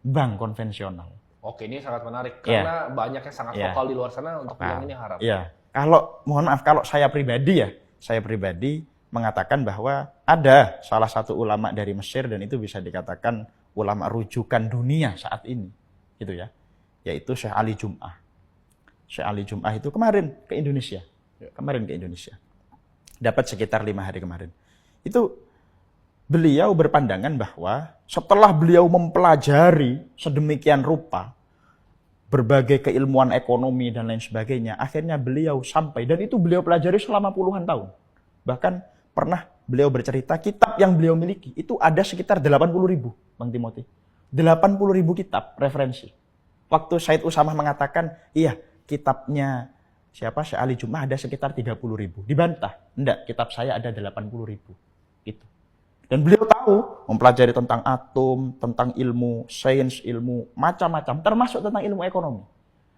bank konvensional. Oke, ini sangat menarik Ya. karena banyak yang sangat Ya. vokal di luar sana untuk bilang ini haram. Ya, mohon maaf, kalau saya pribadi mengatakan bahwa ada salah satu ulama dari Mesir dan itu bisa dikatakan ulama rujukan dunia saat ini, gitu ya, yaitu Syekh Ali Jum'ah. Syekh Ali Jum'ah itu kemarin ke Indonesia, dapat sekitar 5 hari kemarin. Itu beliau berpandangan bahwa setelah beliau mempelajari sedemikian rupa berbagai keilmuan ekonomi dan lain sebagainya, akhirnya beliau sampai, dan itu beliau pelajari selama puluhan tahun. Bahkan pernah beliau bercerita, kitab yang beliau miliki itu ada sekitar 80.000, Bang Timothy. 80.000 kitab referensi. Waktu Said Usamah mengatakan, iya kitabnya Syekh Ali Jum'ah ada sekitar 30.000. Dibantah, enggak, kitab saya ada 80.000. Gitu. Dan beliau tahu mempelajari tentang atom, tentang ilmu sains, ilmu macam-macam, termasuk tentang ilmu ekonomi.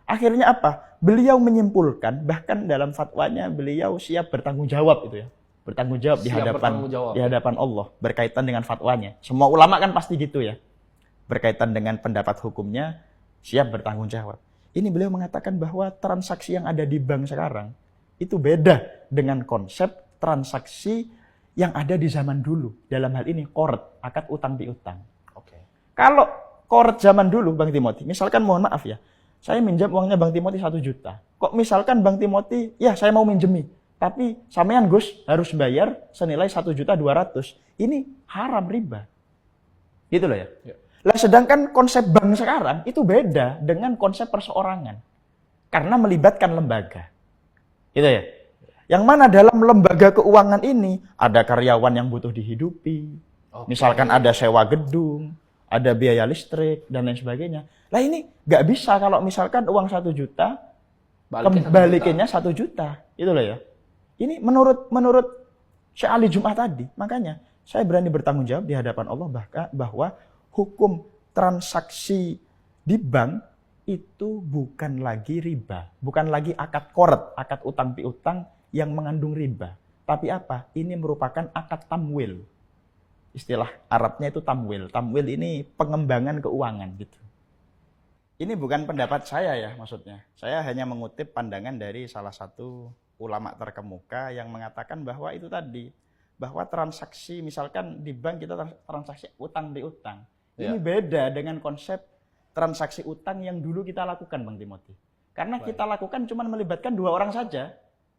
Akhirnya apa? Beliau menyimpulkan, bahkan dalam fatwanya beliau siap bertanggung jawab itu ya. Bertanggung jawab di hadapan Allah berkaitan dengan fatwanya. Semua ulama kan pasti gitu ya. Berkaitan dengan pendapat hukumnya siap bertanggung jawab. Ini beliau mengatakan bahwa transaksi yang ada di bank sekarang itu beda dengan konsep transaksi yang ada di zaman dulu. Dalam hal ini qard, akad utang piutang. Oke. Kalau qard zaman dulu, Bang Timothy, misalkan mohon maaf ya, saya minjam uangnya Bang Timothy 1 juta. Kok misalkan Bang Timothy, ya saya mau minjemi, tapi sampean Gus harus bayar senilai 1.200.000. Ini haram, riba. Gitu loh ya. Lah sedangkan konsep bank sekarang itu beda dengan konsep perseorangan. Karena melibatkan lembaga. Gitu ya. Yang mana dalam lembaga keuangan ini ada karyawan yang butuh dihidupi. Misalkan ada sewa gedung, ada biaya listrik, dan lain sebagainya. Lah ini nggak bisa kalau misalkan uang 1 juta, balikinnya 1 juta. Gitu loh ya. Ini menurut Syekh Ali Jum'ah tadi. Makanya saya berani bertanggung jawab di hadapan Allah bahwa hukum transaksi di bank itu bukan lagi riba. Bukan lagi akad qard, akad utang piutang yang mengandung riba. Tapi apa? Ini merupakan akad tamwil. Istilah Arabnya itu tamwil. Tamwil ini pengembangan keuangan gitu. Ini bukan pendapat saya ya maksudnya. Saya hanya mengutip pandangan dari salah satu ulama terkemuka yang mengatakan bahwa itu tadi. Bahwa transaksi misalkan di bank kita transaksi utang piutang. Ini beda dengan konsep transaksi utang yang dulu kita lakukan, Bang Timothy. Karena kita lakukan cuma melibatkan 2 orang saja.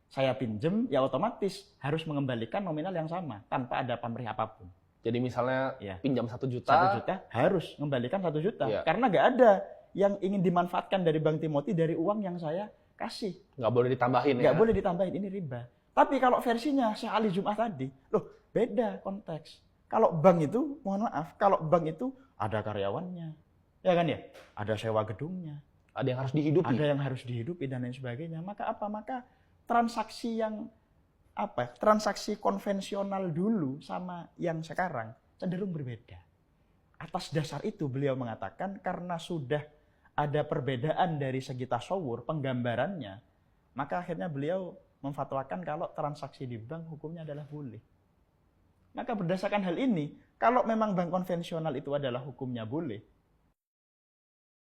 Saya pinjem, ya otomatis harus mengembalikan nominal yang sama tanpa ada pamrih apapun. Jadi misalnya pinjam 1 juta. 1 juta harus mengembalikan 1 juta. Karena nggak ada yang ingin dimanfaatkan dari Bang Timothy dari uang yang saya kasih. Nggak boleh ditambahin Nggak boleh ditambahin, ini riba. Tapi kalau versinya Syekh Ali Jum'ah tadi, loh beda konteks. Kalau bank itu, mohon maaf, kalau bank itu ada karyawannya. Ya kan ya? Ada sewa gedungnya. Ada yang harus dihidupi. Ada yang harus dihidupi dan lain sebagainya. Maka apa? Maka transaksi yang transaksi konvensional dulu sama yang sekarang cenderung berbeda. Atas dasar itu beliau mengatakan karena sudah ada perbedaan dari segi tasawur, penggambarannya, maka akhirnya beliau memfatwakan kalau transaksi di bank hukumnya adalah boleh. Maka berdasarkan hal ini, kalau memang bank konvensional itu adalah hukumnya boleh,